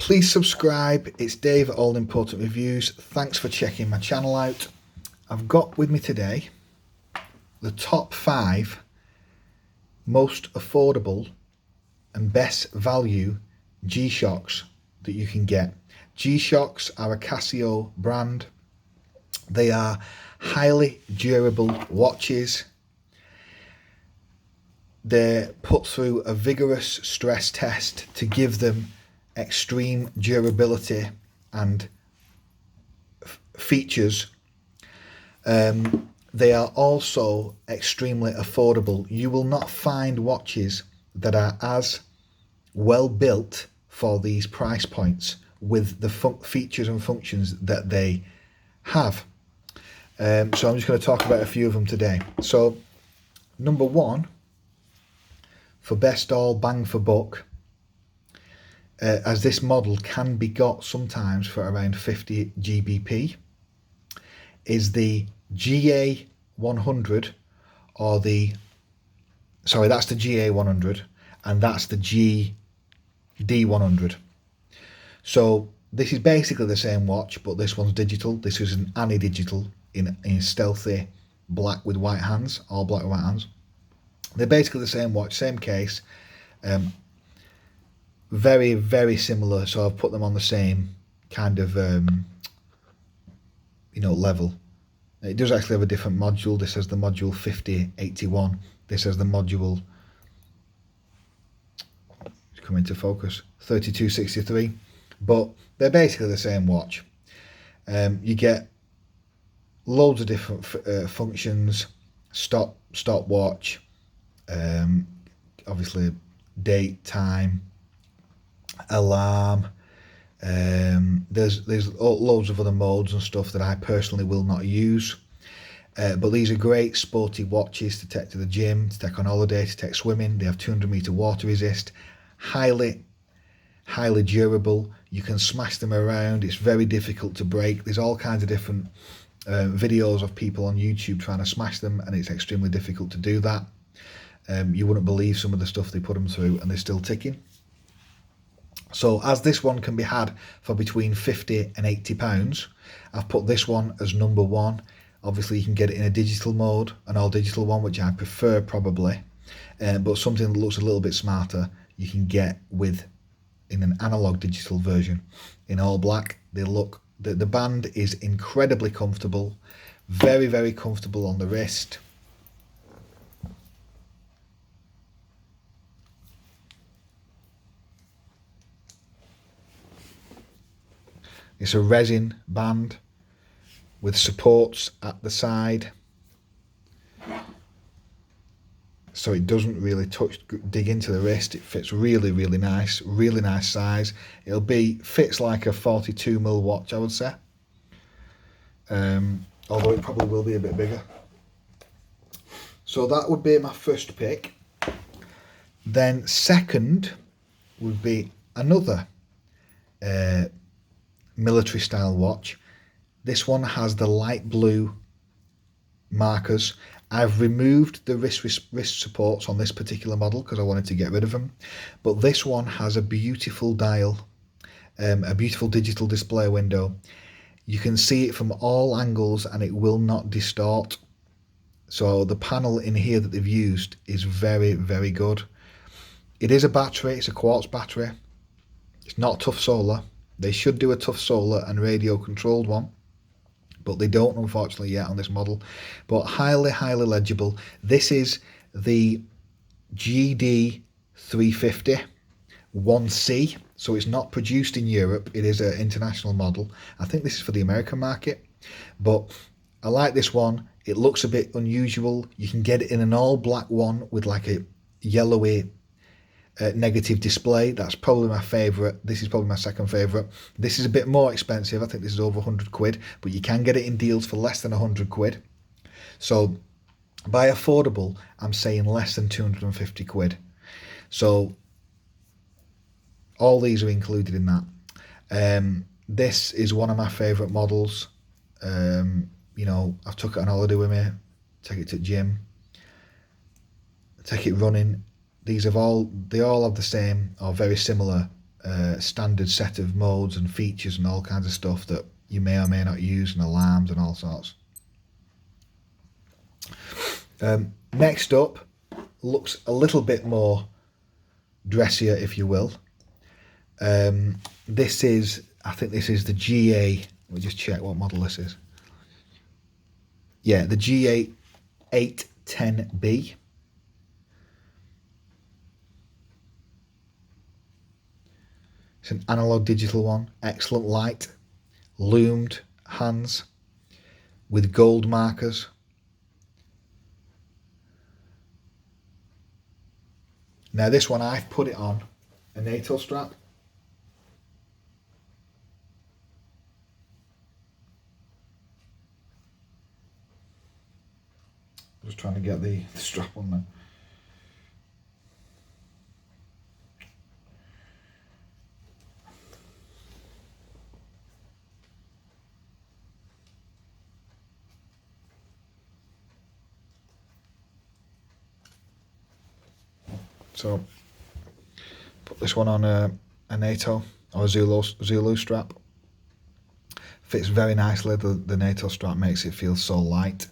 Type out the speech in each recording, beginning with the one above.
Please subscribe. It's Dave at All Important Reviews. Thanks for checking my channel out. I've got with me today the top 5 most affordable and best value Gshocks that you can get. Gshocks are a Casio brand. They are highly durable watches. They're put through a vigorous stress test to give them extreme durability and features. They are also extremely affordable. You will not find watches that are as well built for these price points with the features and functions that they have. So I'm just going to talk about a few of them today. So number 1, for best all bang for buck, as this model can be got sometimes for around 50 GBP, is the GA100, or that's the GA100, and that's the GD100. So this is basically the same watch, but this one's digital. This is an ani-digital in stealthy black with white hands, all black with white hands. They're basically the same watch, same case, very, very similar. So I've put them on the same kind of, level. It does actually have a different module. This has the module 5081. This has the module, it's coming to focus, 3263. But they're basically the same watch. You get loads of different functions, stopwatch, obviously date, time, alarm. There's loads of other modes and stuff that I personally will not use, but these are great sporty watches to take to the gym, to take on holiday, to take swimming. They have 200-meter water resist, highly durable. You can smash them around. It's very difficult to break. There's all kinds of different videos of people on YouTube trying to smash them, and it's extremely difficult to do that. You wouldn't believe some of the stuff they put them through, and they're still ticking. So as this one can be had for between 50 and 80 pounds, I've put this one as number 1. Obviously you can get it in a digital mode, an all digital one, which I prefer probably, but something that looks a little bit smarter you can get in an analog digital version in all black. The band is incredibly comfortable, very, very comfortable on the wrist. It's a resin band with supports at the side, so it doesn't really dig into the wrist. It fits really, really nice size. Fits like a 42mm watch, I would say, although it probably will be a bit bigger. So that would be my first pick. Then second would be another military style watch. This one has the light blue markers. I've removed the wrist supports on this particular model because I wanted to get rid of them, but this one has a beautiful dial, a beautiful digital display window. You can see it from all angles and it will not distort. So the panel in here that they've used is very, very good. It is a battery, it's a quartz battery. It's not tough solar. They should do a tough solar and radio controlled one, but they don't, unfortunately, yet on this model. But highly, highly legible. This is the GD350 1C, so it's not produced in Europe. It is an international model. I think this is for the American market, but I like this one. It looks a bit unusual. You can get it in an all black one with like a yellowy negative display. That's probably my favourite. This is probably my second favourite. This is a bit more expensive. I think this is over 100 quid, but you can get it in deals for less than 100 quid. So by affordable, I'm saying less than 250 quid. So all these are included in that. This is one of my favourite models. I've took it on holiday with me, take it to the gym, take it running. They all have the same or very similar standard set of modes and features and all kinds of stuff that you may or may not use, and alarms and all sorts. Next up, looks a little bit more dressier, if you will. This is, I think this is the GA, let me just check what model this is. Yeah, the GA 810B. It's an analog digital one, excellent light, loomed hands with gold markers. Now this one, I've put it on a NATO strap. Just trying to get the strap on there. So put this one on a NATO or a Zulu strap. Fits very nicely. The NATO strap makes it feel so light.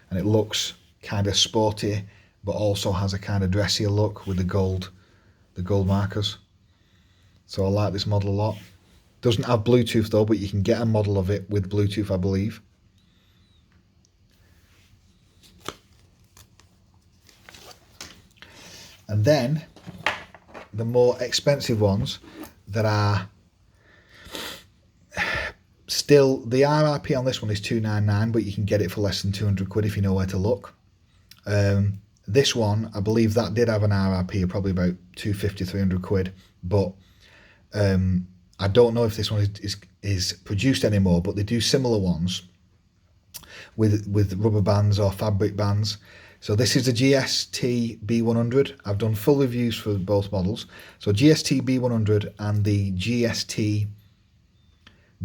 And it looks kind of sporty, but also has a kind of dressier look with the gold markers. So I like this model a lot. Doesn't have Bluetooth though, but you can get a model of it with Bluetooth, I believe. And then the more expensive ones that are still, the RRP on this one is $299, but you can get it for less than 200 quid if you know where to look. This one, I believe that did have an RRP of probably about 250, 300 quid, but I don't know if this one is produced anymore, but they do similar ones with rubber bands or fabric bands. So this is the GST B100. I've done full reviews for both models. So GST B100 and the GST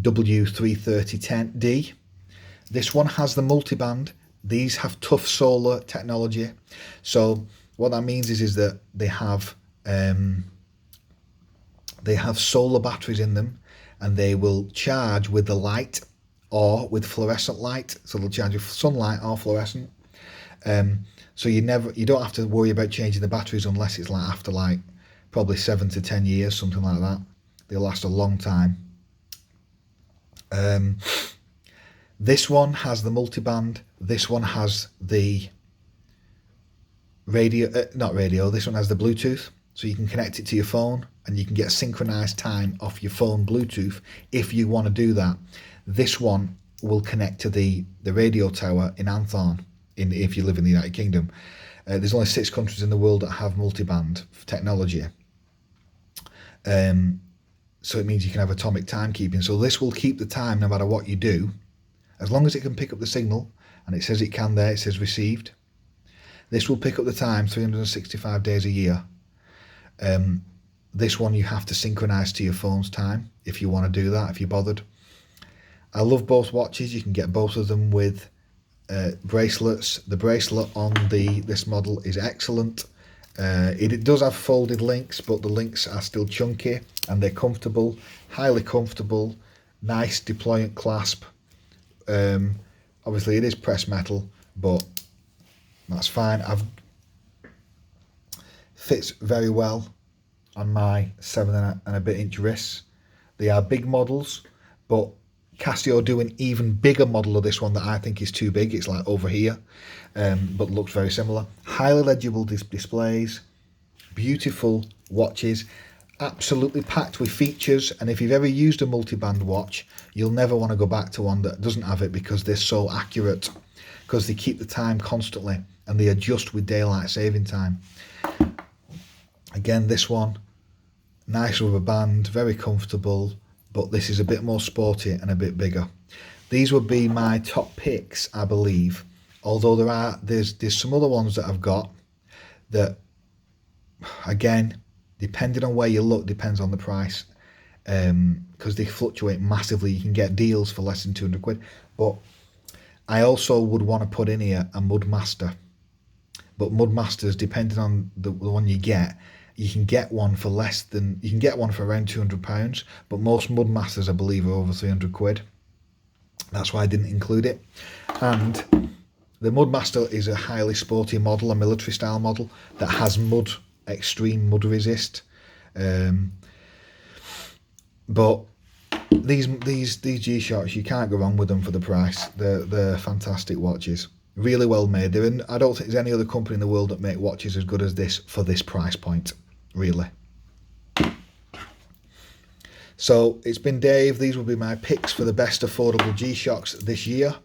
W330D. This one has the multiband. These have tough solar technology. So what that means is that they have solar batteries in them, and they will charge with the light or with fluorescent light. So they'll charge with sunlight or fluorescent. So you don't have to worry about changing the batteries unless it's like after like probably 7 to 10 years, something like that. They'll last a long time. This one has the multiband. This one has the radio, this one has the Bluetooth, so you can connect it to your phone and you can get synchronized time off your phone Bluetooth if you want to do that. This one will connect to the radio tower in Anthorn if you live in the United Kingdom. There's only 6 countries in the world that have multiband technology. So it means you can have atomic timekeeping. So this will keep the time no matter what you do, as long as it can pick up the signal, and it says it can there, it says received. This will pick up the time 365 days a year. This one you have to synchronize to your phone's time if you want to do that, if you're bothered. I love both watches. You can get both of them with bracelets. The bracelet on this model is excellent. It does have folded links, but the links are still chunky and they're comfortable, highly comfortable, nice deployant clasp. Obviously it is pressed metal, but that's fine. Fits very well on my 7 and a bit inch wrists. They are big models, but Casio do an even bigger model of this one that I think is too big. It's like over here, but looks very similar. Highly legible displays, beautiful watches, absolutely packed with features. And if you've ever used a multiband watch, you'll never want to go back to one that doesn't have it, because they're so accurate, because they keep the time constantly and they adjust with daylight saving time. Again, this one, nice rubber band, very comfortable, but this is a bit more sporty and a bit bigger. These would be my top picks, I believe, although there's some other ones that I've got that, again, depending on where you look, depends on the price, because they fluctuate massively. You can get deals for less than 200 quid, but I also would want to put in here a Mudmaster. but Mudmasters, depending on the one you can get one for less than, you can get one for around £200, but most Mudmasters I believe are over £300. That's why I didn't include it. And the Mudmaster is a highly sporty model, a military style model that has extreme mud resist. But these Gshocks, you can't go wrong with them for the price. They're fantastic watches, really well made. I don't think there's any other company in the world that make watches as good as this for this price point, really. So it's been Dave. These will be my picks for the best affordable Gshocks this year.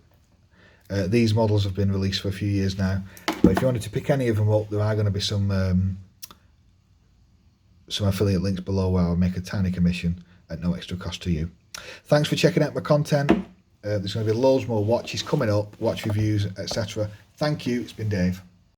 These models have been released for a few years now, but if you wanted to pick any of them up, there are going to be some affiliate links below where I'll make a tiny commission at no extra cost to you. Thanks for checking out my content. There's going to be loads more watches coming up, watch reviews, etc. Thank you. It's been Dave.